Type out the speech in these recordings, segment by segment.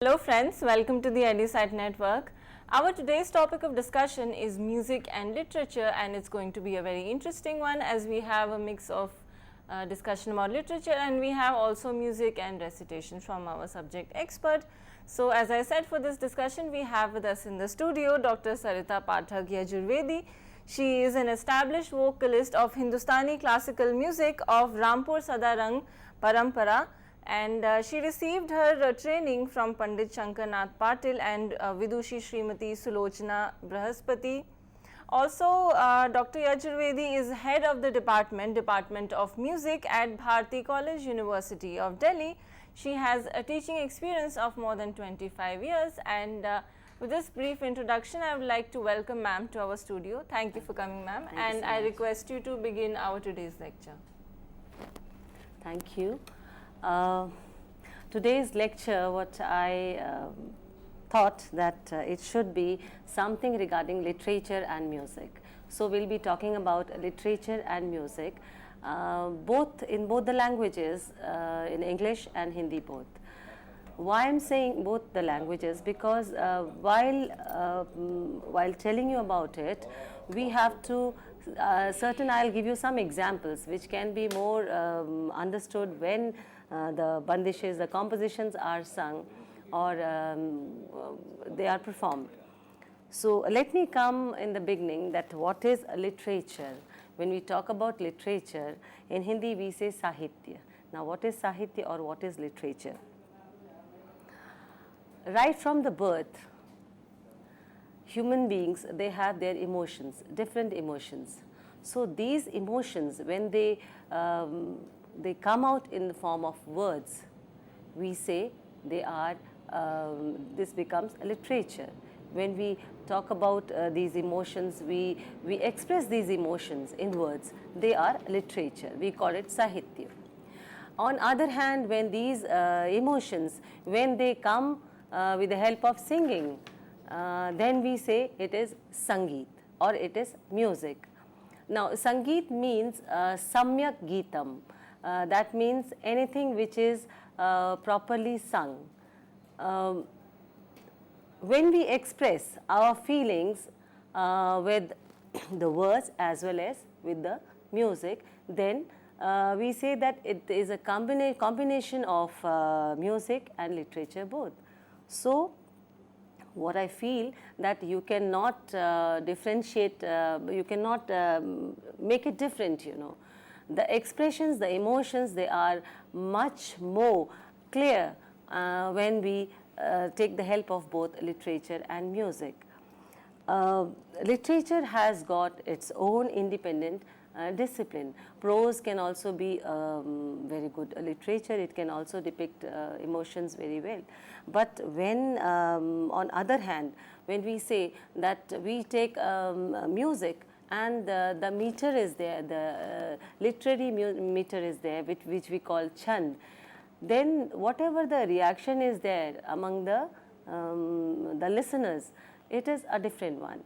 Hello friends, welcome to the EduSite Network. Our today's topic of discussion is music and literature, and it's going to be a very interesting one as we have a mix of discussion about literature and we have also music and recitation from our subject expert. So as I said, for this discussion we have with us in the studio Dr. Sarita Pathak Yajurvedi. She is an established vocalist of Hindustani classical music of Rampur Sadarang Parampara, and she received her training from Pandit Shankar Nath Patil and Vidushi Srimati Sulochana Brahaspati. Also, Dr. Yajurvedi is head of the Department of Music at Bharati College, University of Delhi. She has a teaching experience of more than 25 years, and with this brief introduction, I would like to welcome ma'am to our studio. Thank you for coming, ma'am, and I request you to begin our today's lecture. Thank you. Today's lecture, what I thought that it should be something regarding literature and music. So we'll be talking about literature and music, both in both the languages, in English and Hindi both. Why I'm saying both the languages? Because while telling you about it, we have to I'll give you some examples which can be more understood when the bandishes, the compositions are sung or they are performed. So let me come in the beginning that what is literature. When we talk about literature, in Hindi we say Sahitya. Now what is Sahitya or what is literature? Right from the birth, human beings, they have their emotions, different emotions. So these emotions, when they come out in the form of words, we say they are, this becomes literature. When we talk about these emotions, we express these emotions in words, they are literature. We call it Sahitya. On other hand, when these emotions, when they come with the help of singing, then we say it is Sangeet or it is music. Now, Sangeet means Samyak Geetam. That means anything which is properly sung. When we express our feelings with the words as well as with the music, then we say that it is a combination of music and literature both. So, what I feel that you cannot differentiate, you cannot make it different, you know. The expressions, the emotions, they are much more clear when we take the help of both literature and music. Literature has got its own independent discipline. Prose can also be very good literature. It can also depict emotions very well. But when, on other hand, when we say that we take music and the meter is there, the literary meter is there, which we call chand, then whatever the reaction is there among the listeners, it is a different one.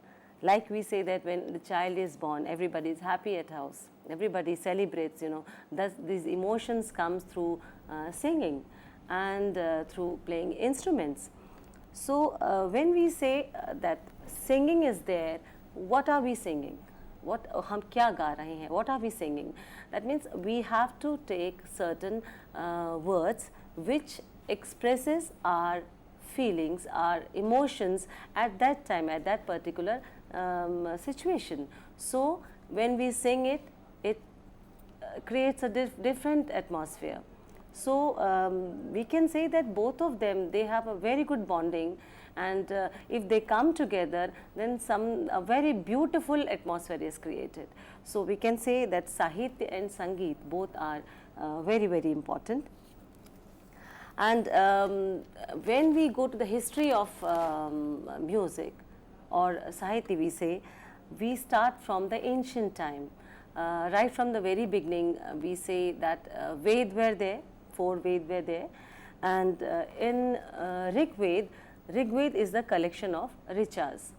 Like we say that when the child is born, everybody is happy at house, everybody celebrates, you know. Thus, these emotions comes through singing and through playing instruments. So when we say that singing is there, what are we singing? What hum kya ga rahe hain? What are we singing? That means we have to take certain words which expresses our feelings, our emotions at that time, at that particular situation. So when we sing it, it creates a different atmosphere. So we can say that both of them, they have a very good bonding, and if they come together, then a very beautiful atmosphere is created. So we can say that Sahitya and Sangeet both are very, very important. And when we go to the history of music or Sahitya, we say, we start from the ancient time. Right from the very beginning, we say that Ved were there, 4 Ved were there, and in Rig Ved is the collection of Richas.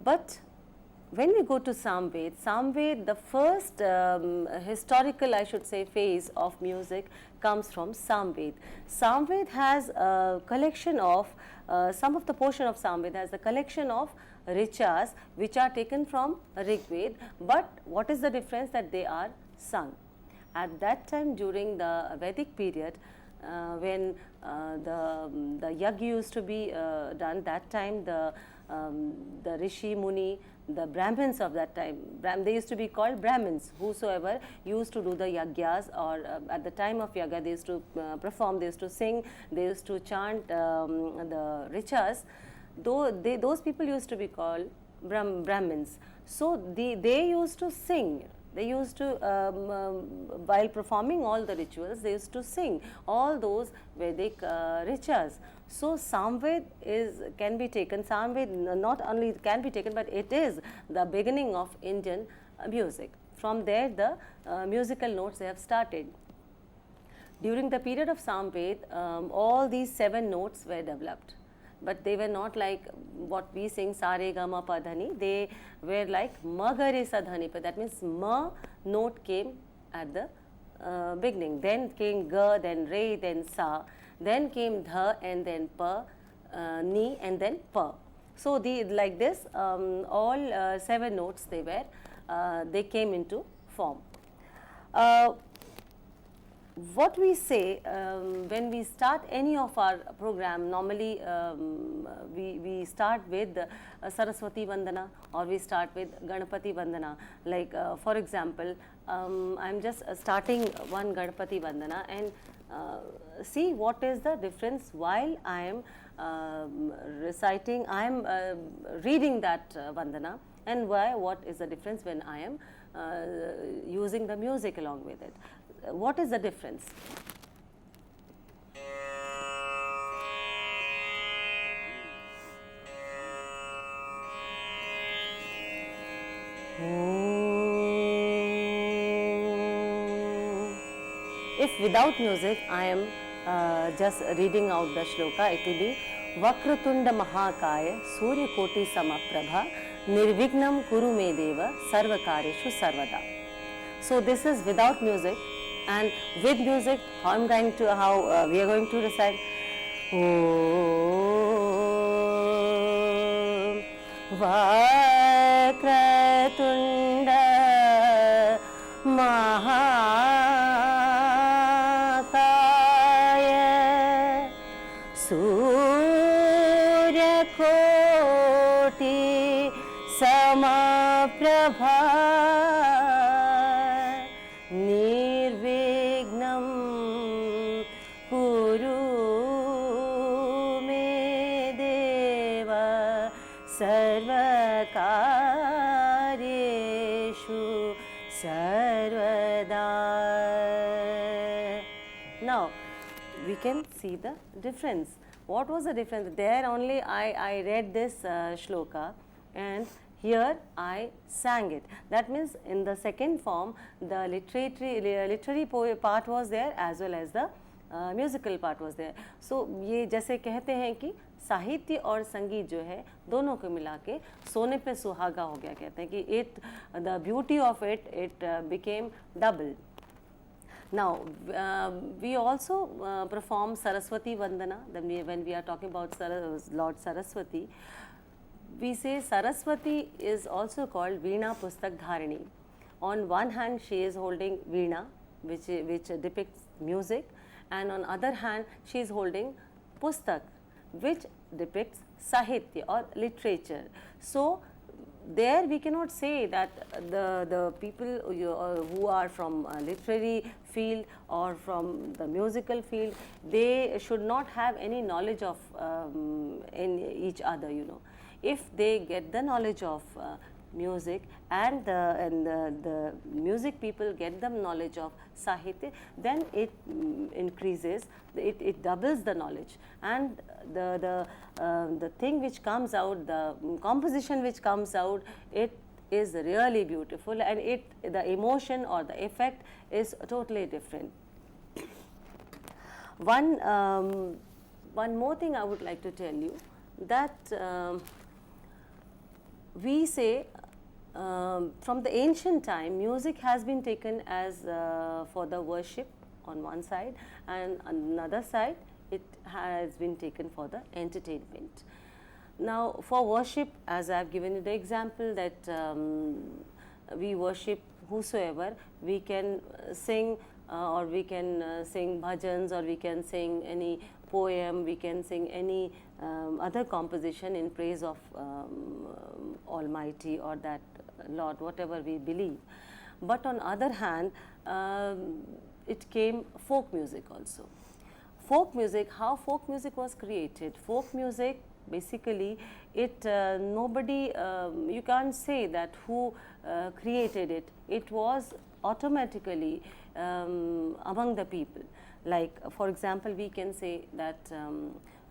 But when we go to Samved, the first historical, I should say, phase of music comes from Samved. Samved has a collection of, some of the portion of Samved has a collection of richas which are taken from Rigved, but what is the difference? That they are sung. At that time, during the Vedic period, when the yagya used to be done, that time the Rishi Muni, the Brahmins of that time, they used to be called Brahmins, whosoever used to do the yagyas, or at the time of yagya they used to perform, they used to sing, they used to chant the richas. Those people used to be called Brahmins. So they used to sing. They used to, while performing all the rituals, they used to sing all those Vedic richas. So Samved can be taken, Samved not only can be taken, but it is the beginning of Indian music. From there the musical notes they have started. During the period of Samved, all these 7 notes were developed. But they were not like what we sing sa re ga ma pa dha ni. They were like ma ga re sa dha ni pa. That means ma note came at the beginning. Then came ga, then re, then sa. Then came dha, and then pa, ni, and then pa. So like this, all 7 notes they came into form. What we say when we start any of our program, normally we start with Saraswati Vandana, or we start with Ganapati Vandana. Like for example, I am just starting one Ganapati Vandana, and see what is the difference while I am reciting, I am reading that Vandana, and what is the difference when I am using the music along with it. What is the difference? If without music I am just reading out the shloka, it will be Vakratunda Mahakaya Surya Koti Samaprabha Nirvignam Kuru Me Deva Sarvakareshu Sarvada. So this is without music, and with music, how we are going to recite. Om Vakratunda Mahakaya Surya Koti Samaprabha Sarvakareshu Sarvada. Now we can see the difference. What was the difference? There only I read this shloka, and here I sang it. That means in the second form the literary part was there as well as the musical part was there. So ये जैसे कहते हैं कि साहित्य और संगीत जो है दोनों को मिला के सोने पे सुहागा हो गया, कहते हैं कि the beauty of it became double. Now we also perform Saraswati Vandana. When we are talking about Lord Saraswati, we say Saraswati is also called Veena Pustak Dharini. On one hand she is holding Veena, which depicts music, and on other hand she is holding Pustak, which depicts Sahitya or literature. So there we cannot say that the people who are from a literary field or from the musical field, they should not have any knowledge of in each other, you know. If they get the knowledge of music and the music people get the knowledge of Sahitya, then it increases, it doubles the knowledge, and the thing which comes out, the composition which comes out, it is really beautiful, and the emotion or the effect is totally different. One more thing I would like to tell you, that we say From the ancient time, music has been taken as for the worship on one side, and another side it has been taken for the entertainment. Now for worship, as I have given you the example that we worship whosoever, we can sing or we can sing bhajans, or we can sing any poem, we can sing any other composition in praise of Almighty or that Lord, whatever we believe. But on other hand, it came folk music also. Folk music, how folk music was created? Folk music basically, it nobody, you can't say that who created it. It was automatically among the people. Like for example, we can say that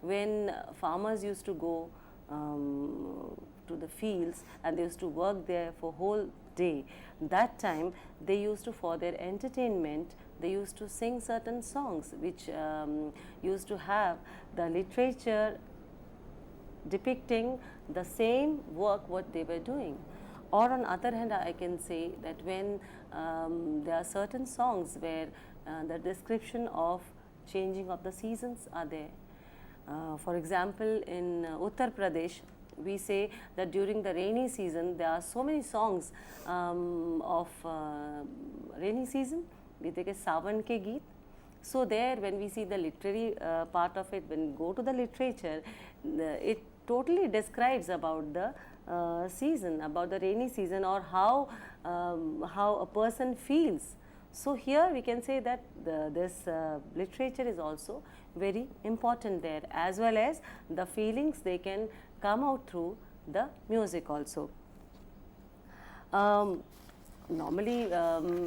when farmers used to go to the fields and they used to work there for whole day, that time they used to, for their entertainment, they used to sing certain songs which used to have the literature depicting the same work what they were doing. Or on other hand, I can say that when there are certain songs where the description of changing of the seasons are there. For example, in Uttar Pradesh, we say that during the rainy season there are so many songs of rainy season. We take a Savan ke Geet. So there, when we see the literary part of it, when we go to the literature, it totally describes about the season, about the rainy season, or how a person feels. So here we can say that this literature is also very important there, as well as the feelings they can come out through the music also. Normally,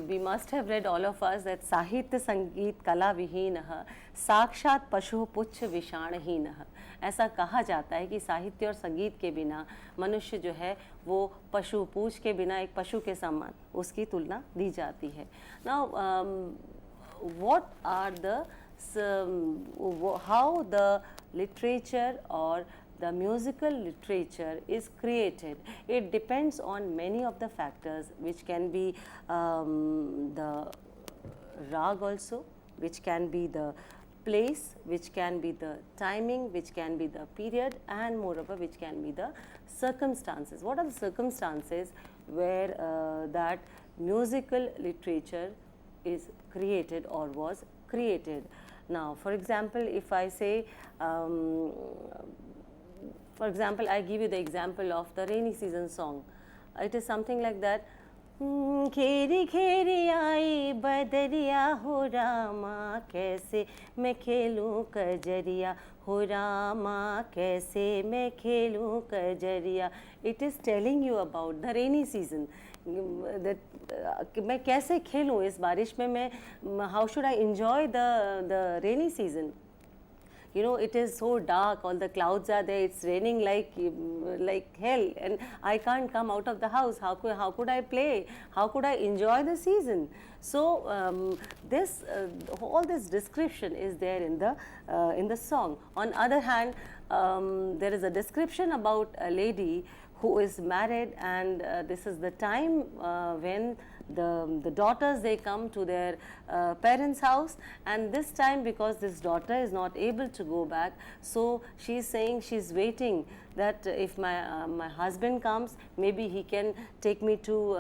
we must have read, all of us, that Sahitya Sangeet Kala Vihinah Sakshat Pashu Puchh Vishanhinah. ऐसा कहा जाता है कि साहित्य और संगीत के बिना मनुष्य जो है वो पशु पूछ के बिना एक पशु के समान उसकी तुलना दी जाती है. Now, what are the how the literature or the musical literature is created? It depends on many of the factors, which can be the rag also, which can be the place, which can be the timing, which can be the period, and moreover which can be the circumstances. What are the circumstances where that musical literature is created or was created? Now for example, if I say for example, I give you the example of the rainy season song. It is something like that. खेरी खेरी आई बदरिया हो रामा कैसे मैं खेलूं कजरिया हो रामा कैसे मैं खेलूं Kajaria. It is telling you about the rainy season. That मैं कैसे खेलूं इस बारिश में, मैं how should I enjoy the rainy season? You know, it is so dark, all the clouds are there, it's raining like hell, and I can't come out of the house. How could I play? How could I enjoy the season? So this all this description is there in the song. On other hand, there is a description about a lady who is married, and this is the time when the daughters, they come to their parents' house, and this time, because this daughter is not able to go back, so she is saying she is waiting that if my husband comes, maybe he can take me to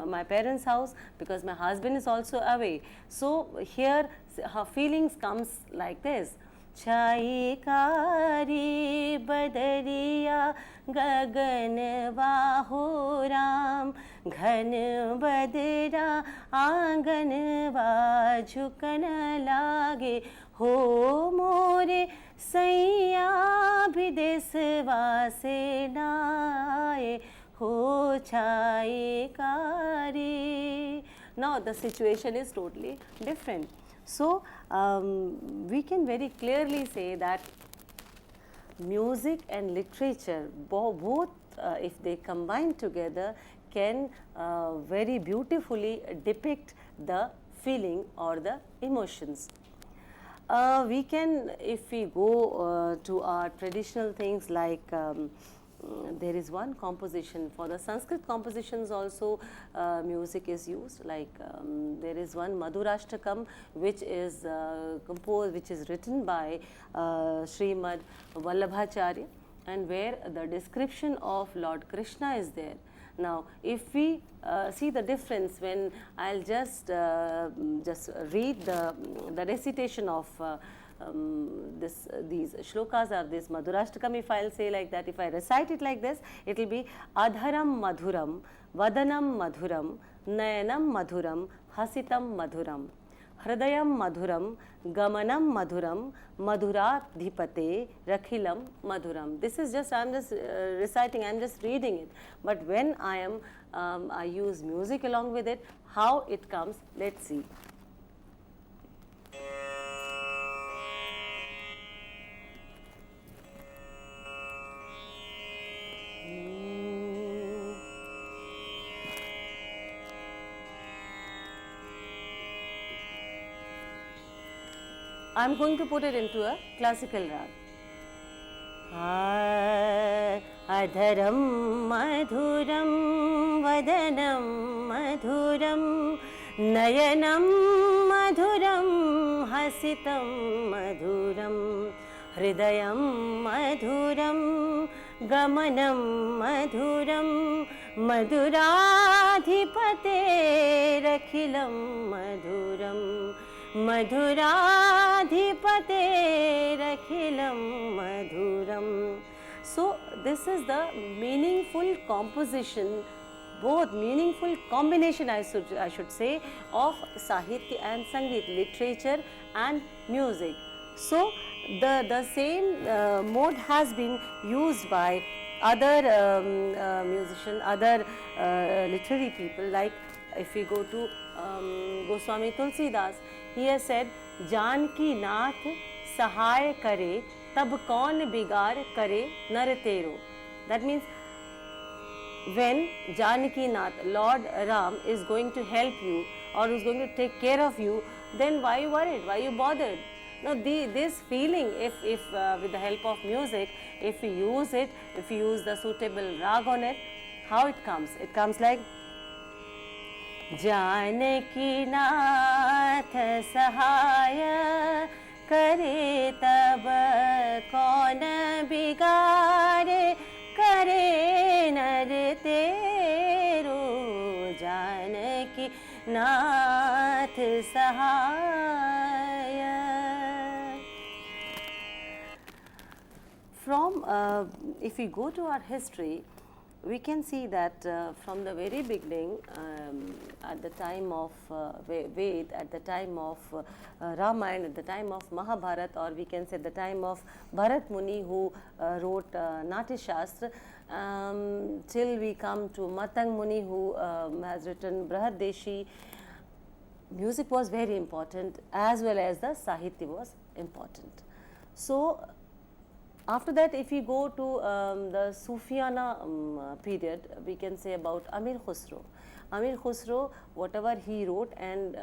my parents' house, because my husband is also away. So here her feelings comes like this. छाई कारी बदरिया गगनवा हो राम घन बदरा आंगनवा झुकन लागे हो मोरे सैया विदेशवा से नाए हो छाई कारी. Now the situation is totally different. So we can very clearly say that music and literature, both if they combine together, can very beautifully depict the feeling or the emotions. We can, if we go to our traditional things like there is one composition. For the Sanskrit compositions also music is used, like there is one Madhurashtakam which is composed, which is written by Srimad Vallabhacharya, and where the description of Lord Krishna is there. Now, if we see the difference, when I'll just read the recitation of these shlokas or this Madhurashtakam, if I'll say like that, if I recite it like this, it will be Adharam Madhuram, Vadanam Madhuram, Nayanam Madhuram, Hasitam Madhuram, Hridayam Madhuram, Gamanam Madhuram, Madhuradhipate, Rakhilam Madhuram. This is just, I am just reciting, I am just reading it. But when I am, I use music along with it, how it comes, let's see. I am going to put it into a classical rag. Adharam madhuram, vadanam madhuram, nayanam madhuram, hasitam madhuram, hridayam madhuram, gamanam madhuram, madhuradhipate, rakhilam madhuram, Madhuradhipate rakhilam madhuram. So, this is the meaningful composition, both meaningful combination I should say, of Sahitya and Sangeet, literature and music. So, the same mode has been used by other musicians, other literary people, like if we go to Goswami Tulsidas, he has said, Janki Nath Sahay Kare, Tab Kaun Bigar Kare Nar Tero. That means, when Janki Nath, Lord Ram, is going to help you or is going to take care of you, then why you worried, why you bothered? Now, this feeling, if with the help of music, if we use it, if we use the suitable rag on it, how it comes? It comes like Janaki Nath Sahaya Kare Tab Kaun Bigare Kare Nar Tero. Janaki Nath Sahaya. From, if we go to our history, we can see that from the very beginning, at the time of Ved, at the time of Ramayana, at the time of Mahabharata, or we can say the time of Bharat Muni, who wrote Natya Shastra, till we come to Matang Muni, who has written Brahadeshi. Music was very important, as well as the Sahitya was important. So, after that, if we go to the Sufiana period, we can say about Amir Khusro. Amir Khusro, whatever he wrote and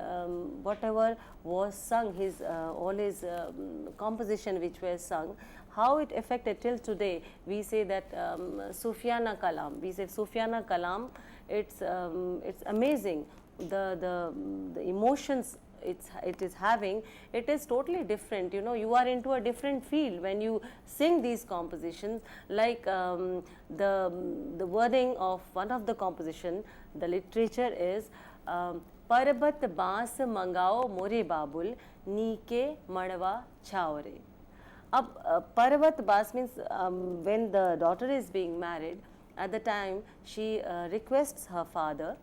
whatever was sung, his all his composition which were sung, how it affected till today. We say that Sufiana Kalam. We say Sufiana Kalam. It's amazing. The emotions it is having, it is totally different. You know, you are into a different field when you sing these compositions, like the wording of one of the composition, the literature is Parbat baas mangao more babul, nike madwa chaure. Parvat baas means when the daughter is being married, at the time she requests her father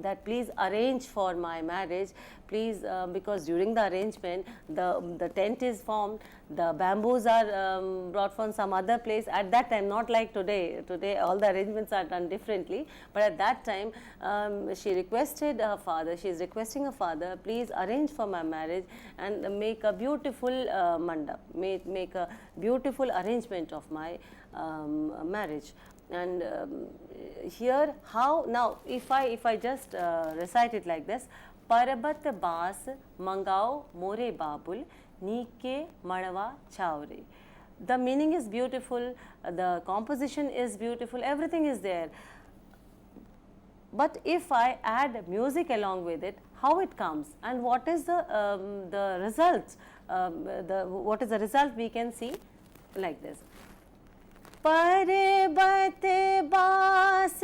that please arrange for my marriage, please, because during the arrangement the tent is formed, the bamboos are brought from some other place. At that time, not like today, today all the arrangements are done differently, but at that time she requested her father, she is requesting her father, please arrange for my marriage and make a beautiful mandap, make a beautiful arrangement of my marriage. And here how now, if I just recite it like this, Parabat baas mangao more babul, nike madwa chaure. the meaning is beautiful, the composition is beautiful, everything is there. But if I add music along with it, how it comes and what is the results, what is the result we can see like this. पर्वत बास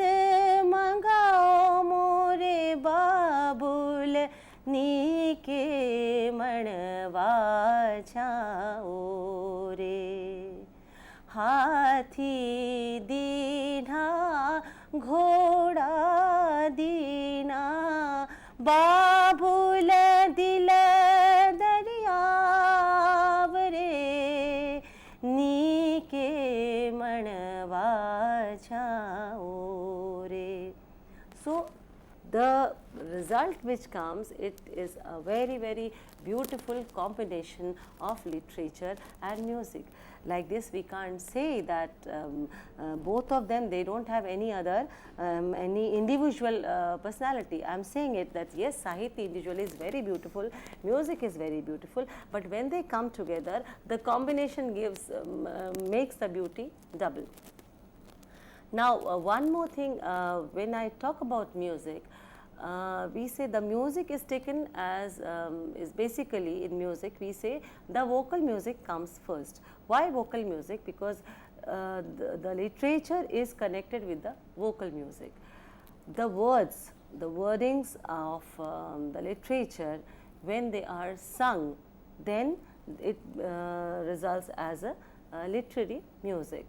मंगाओ मोरे बाबुल नीके मणवा छाओ रे हाथी दीना घोड़ा दीना बाबुल दिल दरियाव रे नीके मणवा छाओ रे. So the result which comes, it is a very, very beautiful combination of literature and music. Like this, we can't say that both of them, they don't have any other any individual personality. I am saying it that yes, Sahitya individually is very beautiful, music is very beautiful, but when they come together, the combination gives makes the beauty double. Now, one more thing, when I talk about music, we say the music is taken as, is basically in music, we say the vocal music comes first. Why vocal music? Because the literature is connected with the vocal music. The words, the wordings of the literature, when they are sung, then it results as a literary music.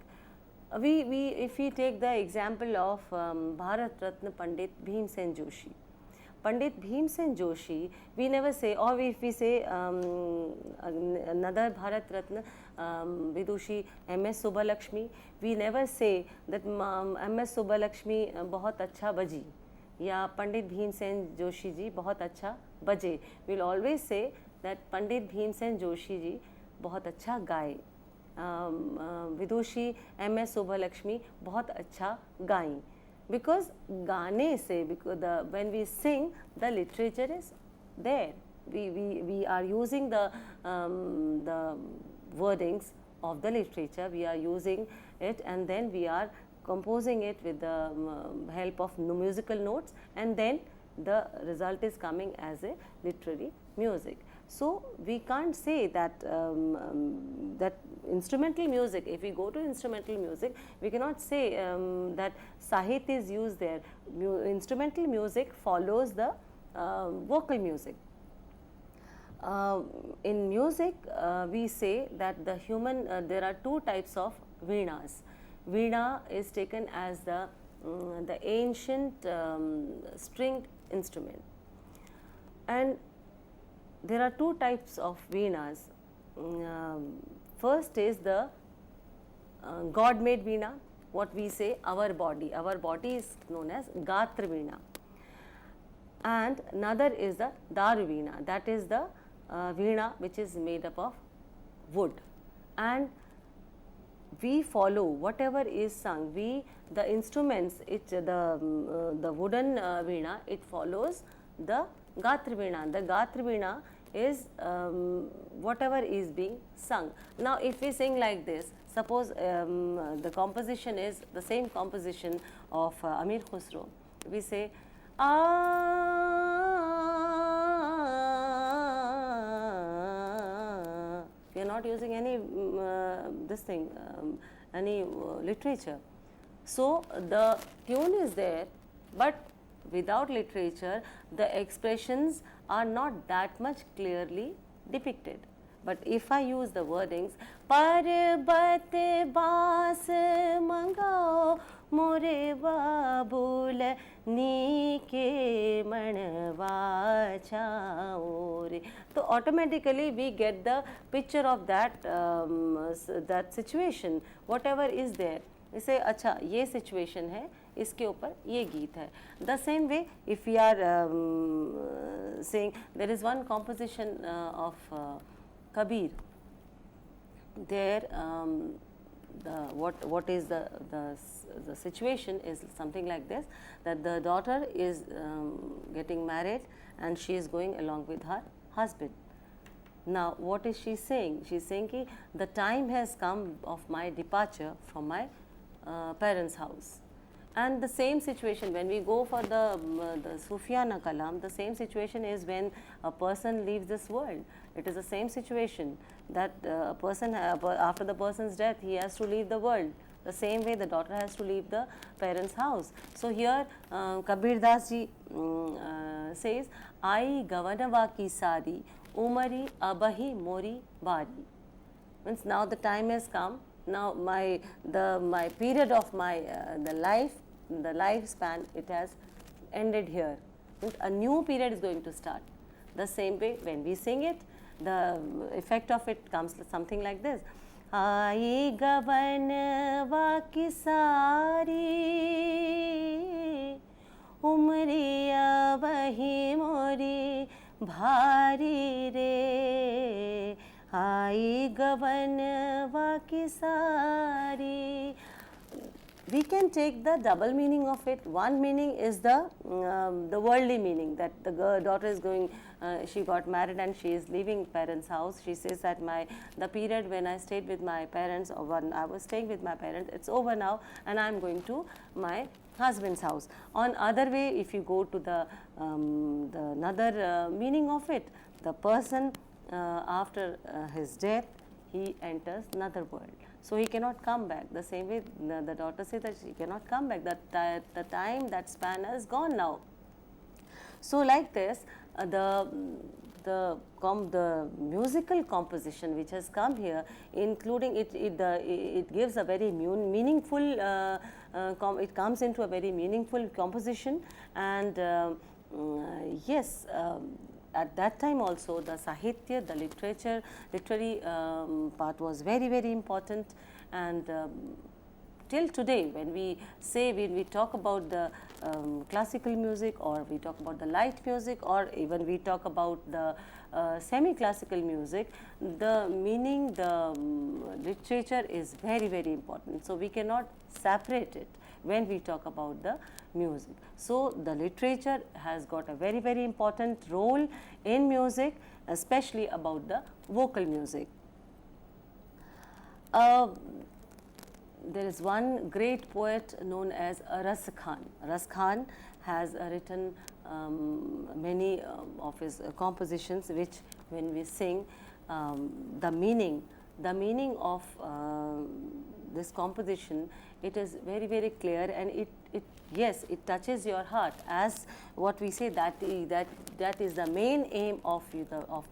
If we take the example of Bharat Ratna Pandit Bhimsen Joshi. Pandit Bhimsen Joshi, we never say, or if we say another Bharat Ratna Vidushi M.S. Subbalakshmi, we never say that M.S. Subbalakshmi बहुत अच्छा बजी या पंडित भीमसेन जोशी जी बहुत अच्छा बजे. We will always say that Pandit Bhimsen Joshi ji बहुत अच्छा गाए, विदुषी M.S. Subbalakshmi बहुत अच्छा गाई. Because गाने से, because when we sing, the literature is there. We are using the wordings of the literature, we are using it, and then we are composing it with the help of musical notes, and then the result is coming as a literary music. So we can't say that that instrumental music, if we go to instrumental music, we cannot say that Sahitya is used there. Instrumental music follows the vocal music. In music, we say that the human, there are two types of veenas. Veena is taken as the ancient stringed instrument, and there are two types of veenas. First is the God-made veena, what we say our body is known as Gatra veena, and another is the Daru veena, that is the veena which is made up of wood, and we follow whatever is sung, the instruments, the wooden veena, it follows the Gatra veena. The Gatra veena is whatever is being sung. Now, if we sing like this, suppose the composition is the same composition of Amir Khusro, we say we are not using any any literature. So the tune is there, but without literature, the expressions are not that much clearly depicted. But if I use the wordings, पर्वत बास मंगाओ मोरे बाबुल नीके मणवा छाओ रे, so automatically we get the picture of that that situation, whatever is there. We say अच्छा ये situation है, इसके ऊपर ये गीत है. The same way, if we are saying, there is one composition of Kabir. There, what is the situation is something like this, that the daughter is getting married and she is going along with her husband, Now what is she saying? She is saying ki the time has come of my departure from my parents' house. And the same situation when we go for the Sufyana Kalam, the same situation is when a person leaves this world. It is the same situation that a person after the person's death, he has to leave the world. The same way the daughter has to leave the parents' house. So here Kabir Das ji says, "Ai gavanava ki sari, umari abahi mori bari." Means now the time has come. Now my period of my the lifespan, it has ended here. Means a new period is going to start. The same way when we sing it, the effect of it comes something like this. Ai gavanva ki sari, umri abahi mori bhari re. Ai gavanva ki sari. We can take the double meaning of it. One meaning is the worldly meaning, that the daughter is going, she got married and she is leaving parents' house. She says that the period when I stayed with my parents, or when I was staying with my parents, it's over now and I am going to my husband's house. On other way, if you go to the another meaning of it, the person after his death, he enters another world. So he cannot come back. The same way the daughter says that she cannot come back. That the time, that span is gone now. So like this, the musical composition which has come here, including it gives a very meaningful. It comes into a very meaningful composition, and yes. At that time also the sahitya, the literary part was very, very important, and till today when we talk about the classical music, or we talk about the light music, or even we talk about the semi-classical music, the meaning, the literature is very, very important. So we cannot separate it when we talk about the music. So the literature has got a very, very important role in music, especially about the vocal music. There is one great poet known as Ras Khan. Ras Khan has written many of his compositions, which when we sing, the meaning of this composition, it is very, very clear, and it yes, it touches your heart. As what we say, that is the main aim of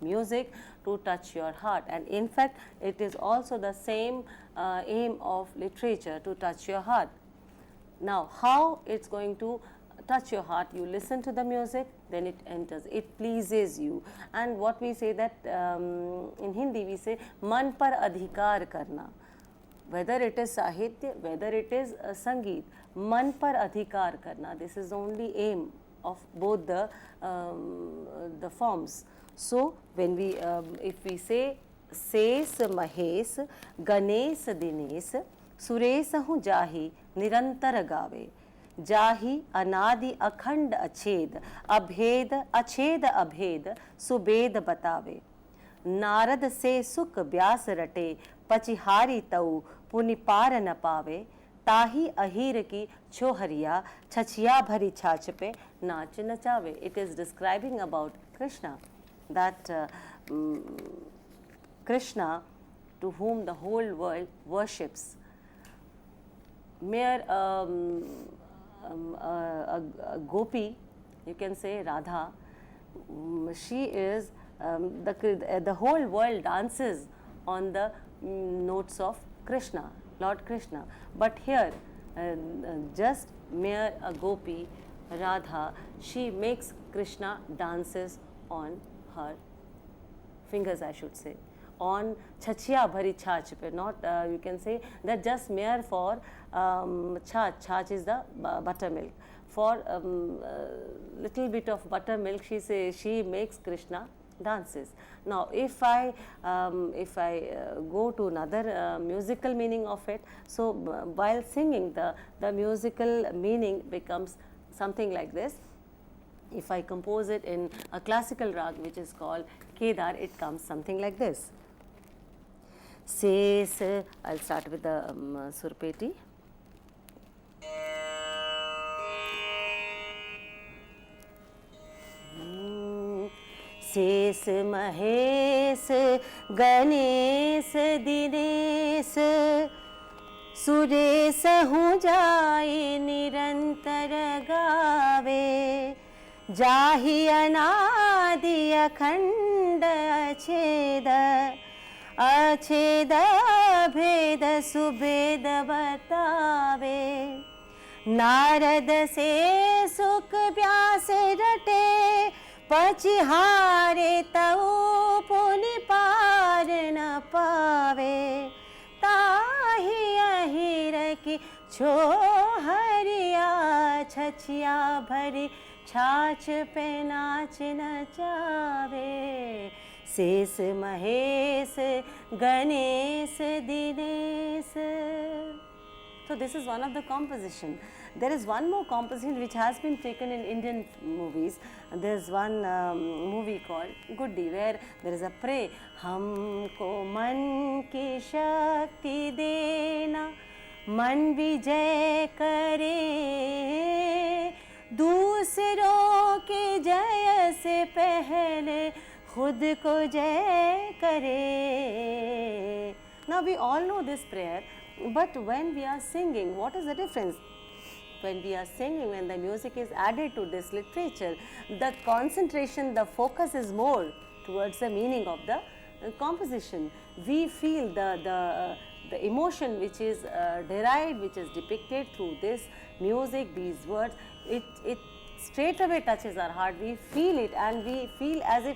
music, to touch your heart. And in fact, it is also the same aim of literature, to touch your heart. Now how it's going to touch your heart? You listen to the music, then it enters, it pleases you. And what we say that in Hindi we say man par adhikar karna. Whether it is sahitya, whether it is sangeet, man par adhikar karna. This is the only aim of both the forms. So when we if we say Ses Mahes Ganesh Dinesh Suresahu Jahi Nirantar Gave, Jahi Anadi Akhand Ached Abhed Ached Abhed Subed Batave, Narad Se Suk Vyas Rate Pachihari Tau पुनिपार न पावे, ताही अहीर की छोहरिया छछिया भरी छाछ पे नाच नचावे. It is describing about Krishna, that Krishna, to whom the whole world worships. Mere a gopi, you can say Radha, she is the whole world dances on the notes of Krishna, Lord Krishna. But here just mere a gopi, Radha, she makes Krishna dances on her fingers, I should say, on chachiya bhari chach pe. Not you can say that just mere for chach is the buttermilk. For little bit of buttermilk, she makes Krishna dances. Now if I go to another musical meaning of it, so while singing, the musical meaning becomes something like this. If I compose it in a classical rag which is called Kedar, it comes something like this. Se, I'll start with the surpeti. शेष महेश गणेश दिनेश सुरेश हूँ जाए निरंतर गावे जाहि अनादि अखंड अछेद अछेद भेद सुभेद बतावे नारद से सुख व्यास रटे पचिहारे तऊ पुनि पार न पावे ताहि अहिर की छो हरिया छछिया भरी छाछ पे नाच नचावे शेष Mahesh Ganesh Dinesh. So this is one of the composition. There is one more composition which has been taken in Indian movies. There is one movie called Goody where there is a pray. हमको मन की शक्ति देना मन विजय करे दूसरों के जय से पहले खुद को जय करे. Now we all know this prayer. But when we are singing, what is the difference? When we are singing, when the music is added to this literature, the concentration, the focus is more towards the meaning of the composition. We feel the emotion which is derived, which is depicted through this music, these words, it straight away touches our heart. We feel it and we feel as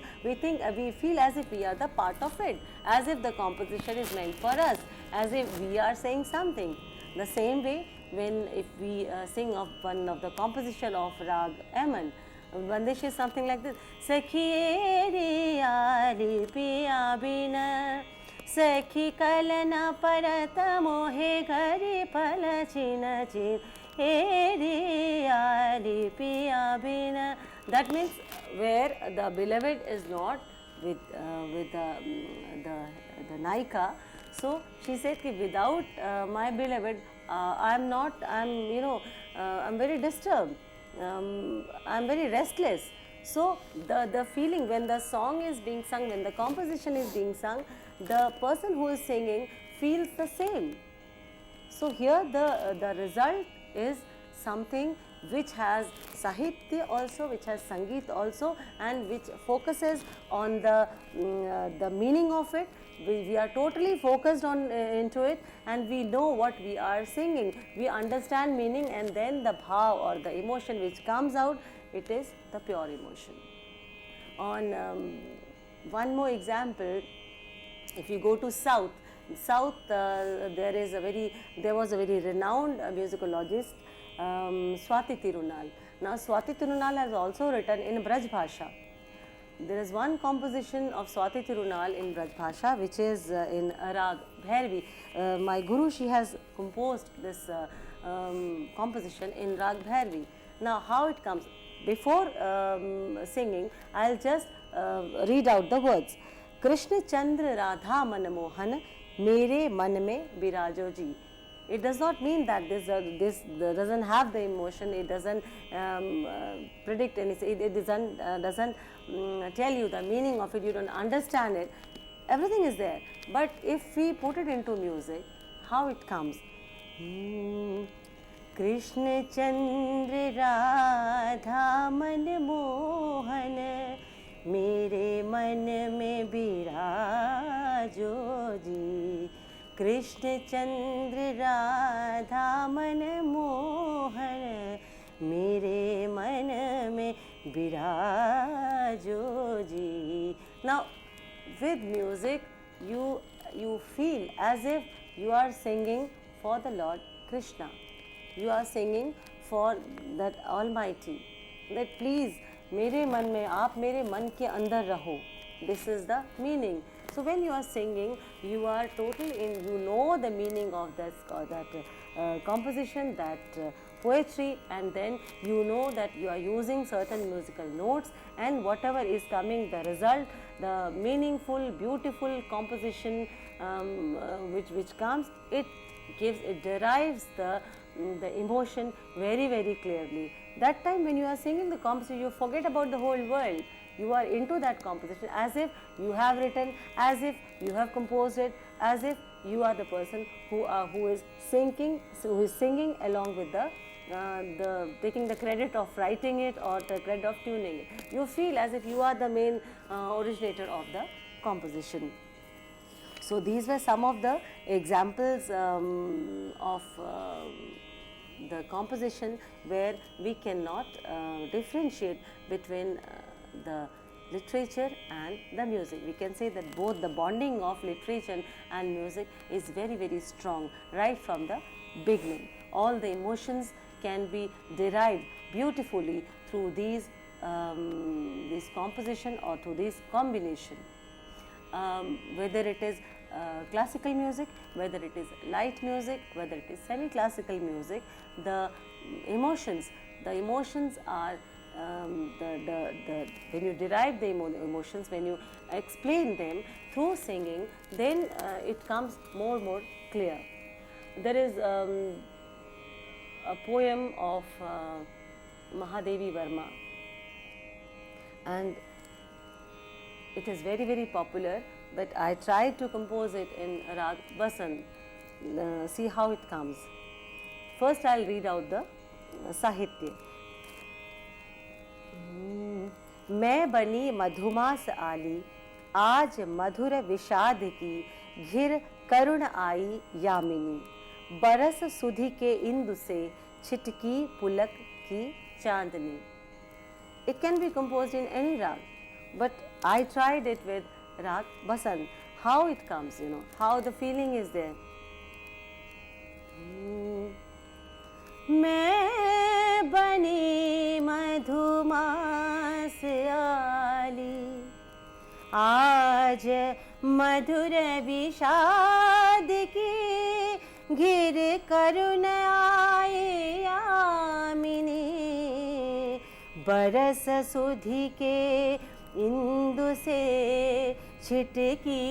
if we are the part of it, as if the composition is meant for us, as if we are saying something. The same way when if we sing of one of the composition of Rag Aman, Bandish is something like this. Sakhi ri ali piya bina Sakhi kalana parata mohe gari pala china chin that means where the beloved is not with the Naika. So she said that without my beloved I'm very disturbed, I'm very restless. So the feeling when the song is being sung, when the composition is being sung, the person who is singing feels the same. So here the result is something which has Sahitya also, which has Sangeet also, and which focuses on the meaning of it. We are totally focused on into it, and we know what we are singing. We understand meaning, and then the bhav or the emotion which comes out, it is the pure emotion. On one more example, if you go to South, there was a very renowned musicologist, Swati Tirunal. Now Swati Tirunal has also written in Braj Bhasha. There is one composition of Swati Tirunal in Braj Bhasha which is in Rag Bhairavi. My guru, she has composed this composition in Rag Bhairavi. Now how it comes? Before singing, I'll just read out the words. Krishna Chandra Radha Manamohan Mere Man Mein Birajo Ji. It does not mean that this doesn't have the emotion, it doesn't predict anything, it doesn't tell you the meaning of it, you don't understand it. Everything is there. But if we put it into music, how it comes? Krishna Chandra Radha Manamohan मेरे मन में बिराजो जी कृष्ण चंद्र राधा मन मोहन मेरे मन में बिराजो जी. Now with music you feel as if you are singing for the Lord Krishna, you are singing for that Almighty, that please मेरे मन में आप मेरे मन के अंदर रहो. This is the meaning. So when you are singing, you are total in, you know the meaning of this, composition, that poetry, and then you know that you are using certain musical notes, and whatever is coming, the result, the meaningful, beautiful composition which comes, it derives the emotion very, very clearly. That time when you are singing the composition, you forget about the whole world. You are into that composition as if you have written, as if you have composed it, as if you are the person who is singing along with the taking the credit of writing it or the credit of tuning it. You feel as if you are the main originator of the composition. So these were some of the examples of the composition where we cannot differentiate between the literature and the music. We can say that both the bonding of literature and music is very, very strong right from the beginning. All the emotions can be derived beautifully through these composition or through this combination. Whether it is classical music, whether it is light music, whether it is semi-classical music, the emotions are when you derive the emotions, when you explain them through singing, then it comes more clear. There is a poem of Mahadevi Verma, and it is very, very popular, but I tried to compose it in Rag Basant. See how it comes. First I will read out the Sahitya. मैं बनी मधुमास आली, आज मधुर विषाद की घिर करुण आई यामिनी, बरस सुधि के इंदु से छिटकी पुलक की चांदनी. It can be composed in any rag, but I tried it with Rag Basant. How it comes, how the feeling is there. मैं बनी मधुमास आली, आज मधुर विषाद की घिर करुण आई यामिनी, बरस सुधि के इंदु से छिटकी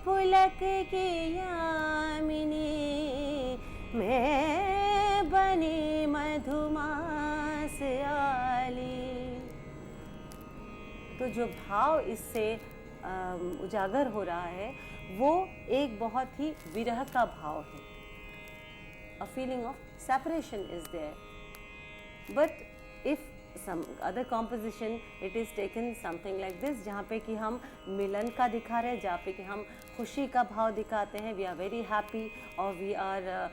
पुलक की यामिनी, मैं बनी मधुमास आली. तो जो भाव इससे उजागर हो रहा है वो एक बहुत ही विरह का भाव है. A feeling of separation is there. But if some other composition, it is taken something like this, जहाँ पे कि हम मिलन का दिखा रहे हैं, जहाँ पे कि हम खुशी का भाव दिखाते हैं, we are very happy or we are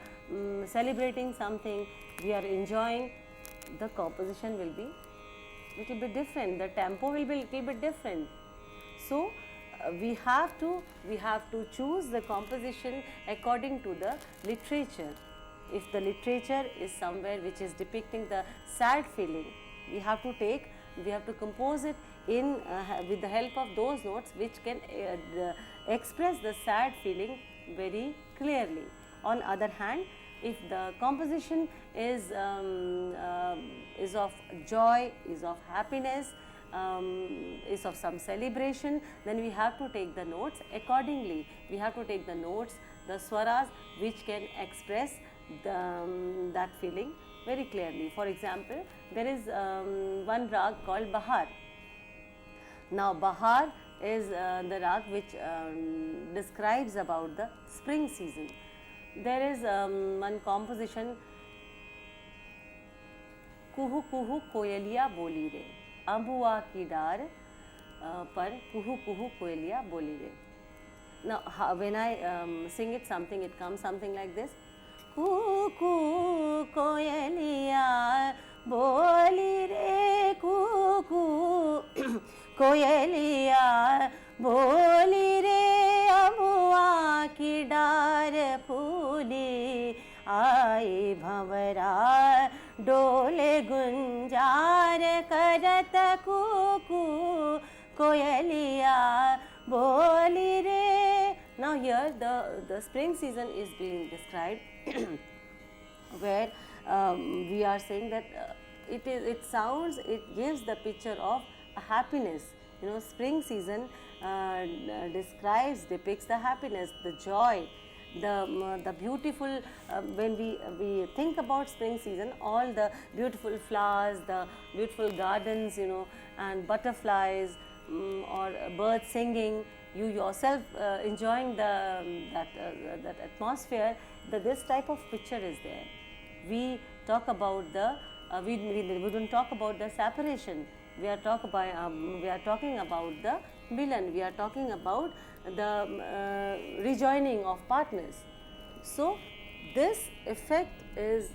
celebrating something, we are enjoying, the composition will be little bit different, the tempo will be little bit different. So we have to choose the composition according to the literature. If the literature is somewhere which is depicting the sad feeling, we have to compose it in with the help of those notes which can express the sad feeling very clearly. On other hand, if the composition is of joy, is of happiness, is of some celebration, then we have to take the notes accordingly. We have to take the notes, the swaras which can express that feeling very clearly. For example, there is one rag called Bahar. Now Bahar is the rag which describes about the spring season. There is one composition, कुहू कुहू कोयलिया बोली रे, अम्बुआ की डार पर कुहू कुहू कोयलिया बोली रे. Now when I sing it, it comes something like this. Kuku कोयलिया बोली रे, कुकू कोयलिया बोली रे, अम्बुआ की डार फूली आई भंवरा डोले गुंजार करत, Kuku koyaliya boli re. Now here the spring season is being described where we are saying that it gives the picture of happiness. You know, spring season depicts the happiness, the joy, the beautiful, when we think about spring season, all the beautiful flowers, the beautiful gardens, you know, and butterflies, or birds singing, you yourself enjoying that atmosphere, this type of picture is there. We talk about the we don't talk about the separation. We are talking about the milan. We are talking about the rejoining of partners. So this effect is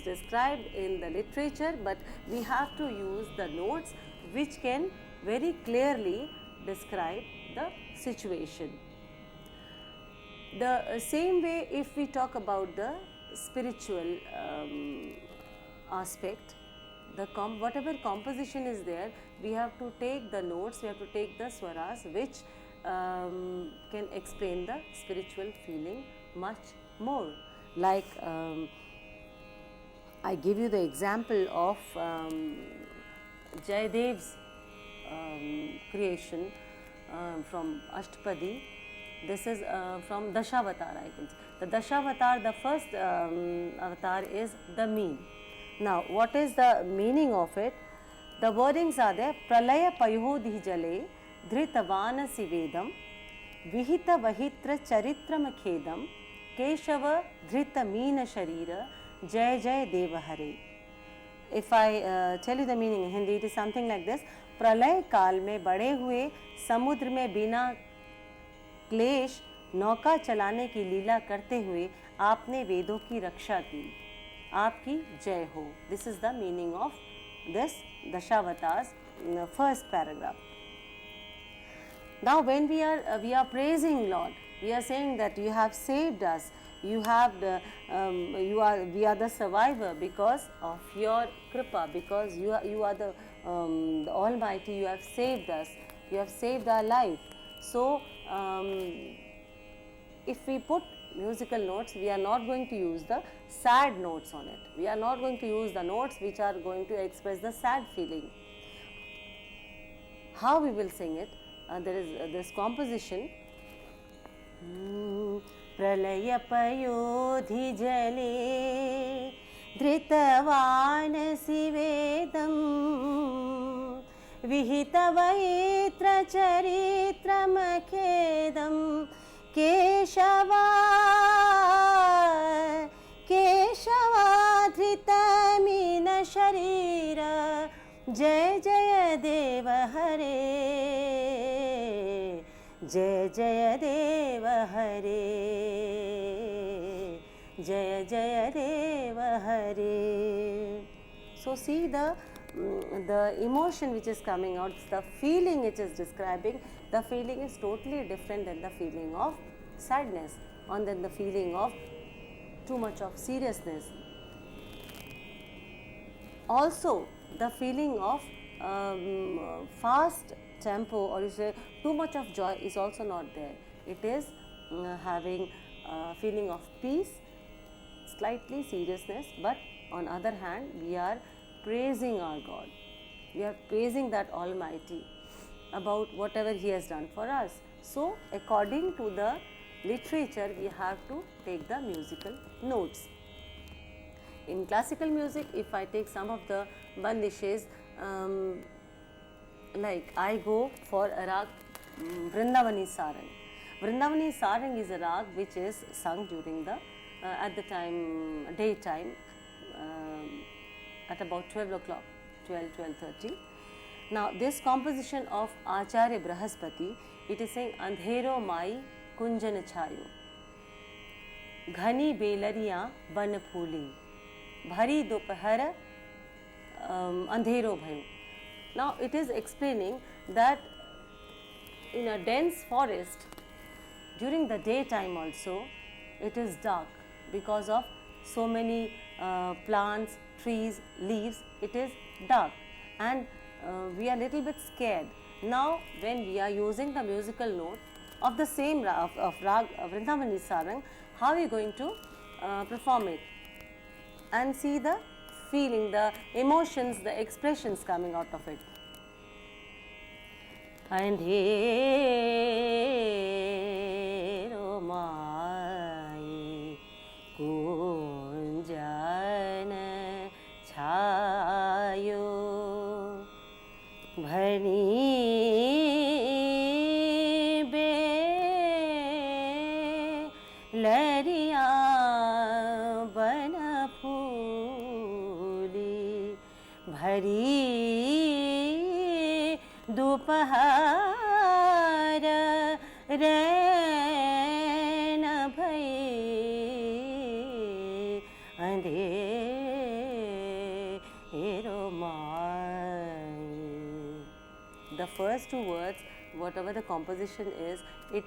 described in the literature, but we have to use the notes which can very clearly describe the situation. The same way, if we talk about the spiritual aspect, whatever composition is there, we have to take the notes, we have to take the swaras which can explain the spiritual feeling much more. Like I give you the example of Jayadev's creation from Ashtapadi. This is from Dashavatar, I could say. The Dashavatar, the first avatar is the mean. Now, what is the meaning of it? The wordings are there. Pralaya payodhi jale dhritavana sivedam vihita vahitra charitram khedam keshava dhrita meena sharira jay jay devahare. If I tell you the meaning in Hindi, it is something like this. प्रलय काल में बड़े हुए समुद्र में बिना क्लेश नौका चलाने की लीला करते हुए आपने वेदों की रक्षा की, आपकी जय हो. This is the meaning of this Dashavata's first paragraph. Now when we are praising Lord, we are saying that you have saved us, we are the survivor because of your kripa, because you are the Almighty, you have saved us, you have saved our life. So if we put musical notes, we are not going to use the sad notes on it. We are not going to use the notes which are going to express the sad feeling. How we will sing it? There is this composition. Pralaya payodhi jale dhritavana sivedam vihita vahitra charitram khedam keshava dhrita meena sharira jay jay deva hare jay jay deva hare jay jay deva hare. So see the emotion which is coming out, the feeling it is describing, the feeling is totally different than the feeling of sadness and then the feeling of too much of seriousness. Also the feeling of fast tempo, or you say too much of joy, is also not there. It is having a feeling of peace, slightly seriousness, but on other hand we are praising our God. We are praising that Almighty about whatever He has done for us. So according to the literature, we have to take the musical notes. In classical music, if I take some of the bandishes, like I go for a rag Vrindavani Sarang. Vrindavani Sarang is a rag which is sung during the at the time daytime at about 12 o'clock, 12:30. Now this composition of Acharya Brahaspati, it is saying Andhero Mai Kunjan Chayo Ghani Belariya Ban Phuli Bhari Dopahar Andhero Bhayo. Now it is explaining that in a dense forest during the daytime also it is dark because of so many plants, trees, leaves, it is dark, and we are little bit scared. Now when we are using the musical note of the same of Rag Vrindavani Sarang, how are we going to perform it and see the feeling, the emotions, the expressions coming out of it. अंधेरो माये कुंजन छायो भनी बे लरिया बन फूली भरी दोपहर रैन भई अंधेरो माये. The first two words, whatever the composition is, it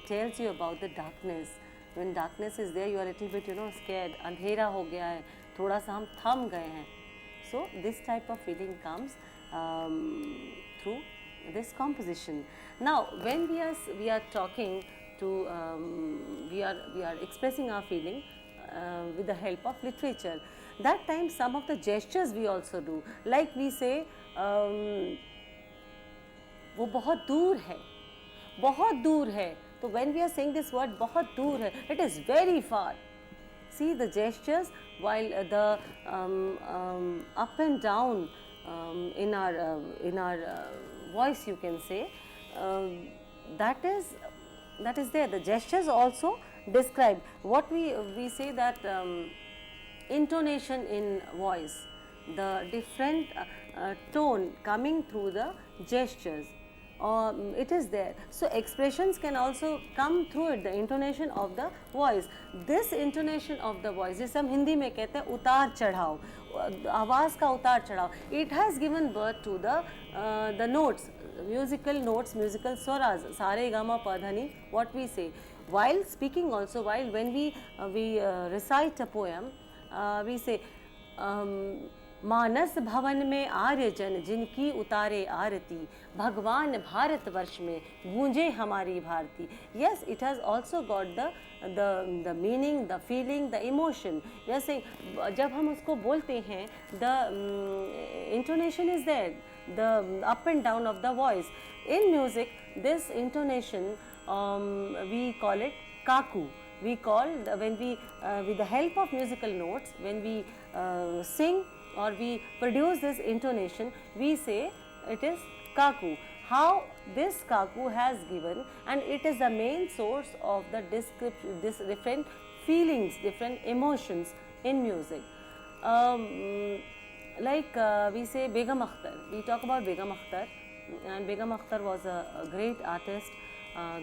tells you about the darkness. When darkness is there, you are a little bit, scared. अंधेरा हो गया है, थोड़ा सा हम थम गए हैं. So this type of feeling comes through this composition. Now when we are talking to we are expressing our feeling with the help of literature. That time some of the gestures we also do, like we say वो बहुत दूर है, बहुत दूर है. So when we are saying this word बहुत दूर है, it is very far. See the gestures while the up and down in our voice, you can say, that is there. The gestures also describe what we say, that intonation in voice, the different tone coming through the gestures. It is there. So expressions can also come through it, the intonation of the voice. This intonation of the voice, जिसे हम हिंदी में कहते हैं उतार चढ़ाव, आवाज़ का उतार चढ़ाव, it has given birth to the notes, musical notes, musical swaras, सारे gamma पधनी, what we say. While speaking also, when we recite a poem, we say Manas Bhavan में आर्यजन जिनकी उतारे आरती, भगवान भारतवर्ष में गूंजे हमारी Bharti. Yes, it has also got the meaning, the feeling, the emotion. Yes, जब हम उसको बोलते हैं, the intonation is there, the up and down of the voice. In music, this intonation we call it kaku. We call when we with the help of musical notes, when we sing or we produce this intonation, we say it is kaku. How this kaku has given, and it is the main source of the description, this different feelings, different emotions in music. Like we say Begum Akhtar, we talk about Begum Akhtar, and Begum Akhtar was a great artist,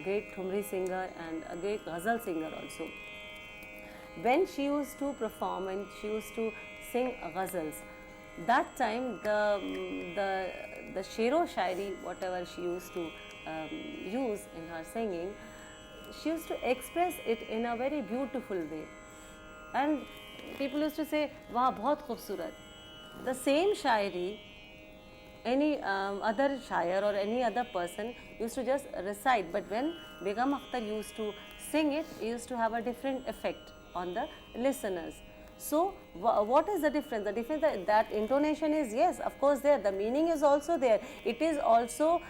great Thumri singer and a great ghazal singer also. When she used to perform and she used to sing ghazals, that time the shero shairi, whatever she used to use in her singing, she used to express it in a very beautiful way, and people used to say, "Wah, bahut khoobsurat." The same shairi, any other shair or any other person used to just recite, but when Begum Akhtar used to sing it, it used to have a different effect on the listeners. So what is the difference? The difference that intonation is, yes, of course there. The meaning is also there. It is also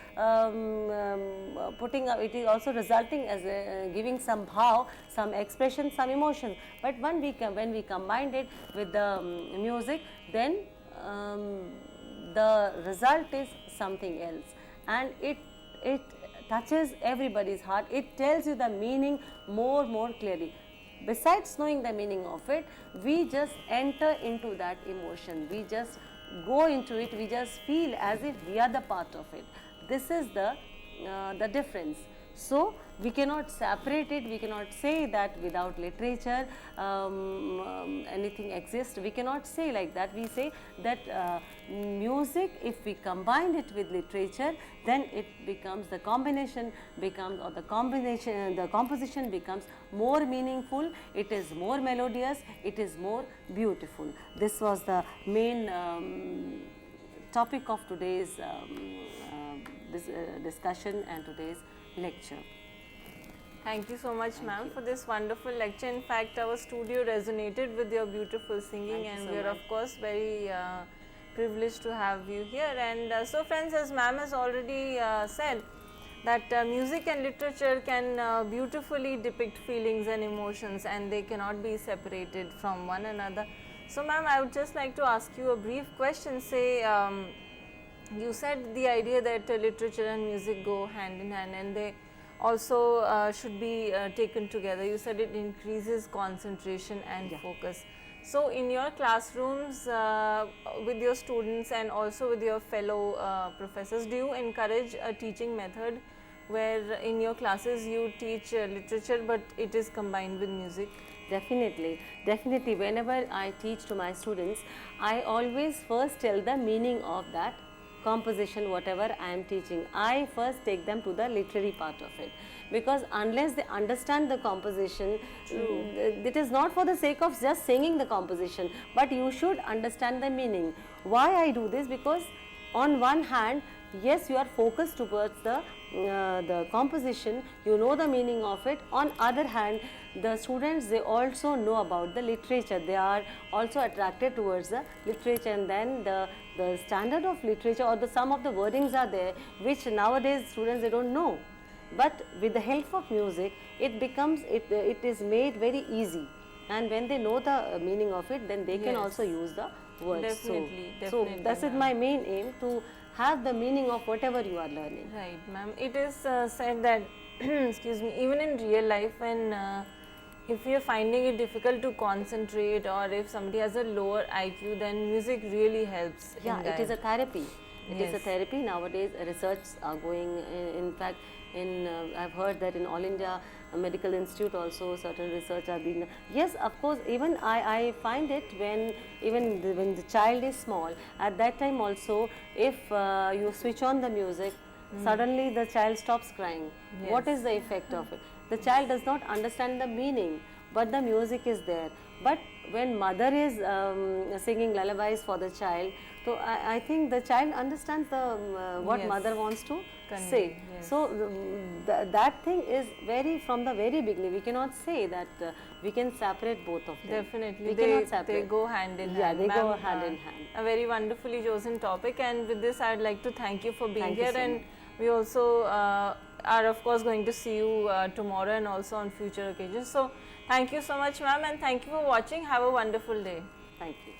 it is also resulting as giving some bhav, some expression, some emotion. But when we combined it with the music, then the result is something else, and it touches everybody's heart. It tells you the meaning more clearly. Besides knowing the meaning of it, we just enter into that emotion, we just go into it, we just feel as if we are the part of it. This is the difference. So we cannot separate it, we cannot say that without literature anything exists. We cannot say like that. We say that music, if we combine it with literature, then it becomes, the combination becomes, or the composition becomes more meaningful, it is more melodious, it is more beautiful. This was the main topic of today's discussion and today's lecture. Thank you so much, ma'am, for this wonderful lecture. In fact, our studio resonated with your beautiful singing, and we are of course very privileged to have you here. And so friends, as ma'am has already said, that music and literature can beautifully depict feelings and emotions, and they cannot be separated from one another. So ma'am, I would just like to ask you a brief question. Say, you said the idea that literature and music go hand in hand, and they also should be taken together. You said it increases concentration and focus. So in your classrooms with your students and also with your fellow professors, do you encourage a teaching method where in your classes you teach literature but it is combined with music? Definitely, definitely. Whenever I teach to my students, I always first tell the meaning of that composition, whatever I am teaching. I first take them to the literary part of it, because unless they understand the composition, it is not for the sake of just singing the composition, but you should understand the meaning. Why I do this? Because on one hand, yes, you are focused towards the composition, you know the meaning of it. On other hand, the students, they also know about the literature, they are also attracted towards the literature, and then the standard of literature or some of the wordings are there which nowadays students, they don't know. But with the help of music, it becomes, it is made very easy, and when they know the meaning of it, then they can also use the words. Definitely, so that is my main aim, to have the meaning of whatever you are learning. Right, ma'am. It is said that excuse me, even in real life, when if you are finding it difficult to concentrate, or if somebody has a lower IQ, then music really helps. Yeah, it is a therapy. It is a Yes. therapy. Nowadays, research are going. In fact, I've heard that in All India Medical Institute also certain research are being. Yes, of course. Even I find it when when the child is small. At that time also, if you switch on the music, suddenly the child stops crying. What Yes. is the effect of it? The child does not understand the meaning, but the music is there. But when mother is singing lullabies for the child, so I think the child understands the what Yes. mother wants to Convey, say. yes. So that thing is from the very beginning. We cannot say that we can separate both of them. Definitely, we they cannot separate. go hand in hand. Yeah, they go Ma'am, hand in hand. A very wonderfully chosen topic, and with this, I'd like to thank you for being Thank you here. so And much. we also are of course going to see you tomorrow and also on future occasions. So, thank you so much, ma'am, and thank you for watching. Have a wonderful day. Thank you.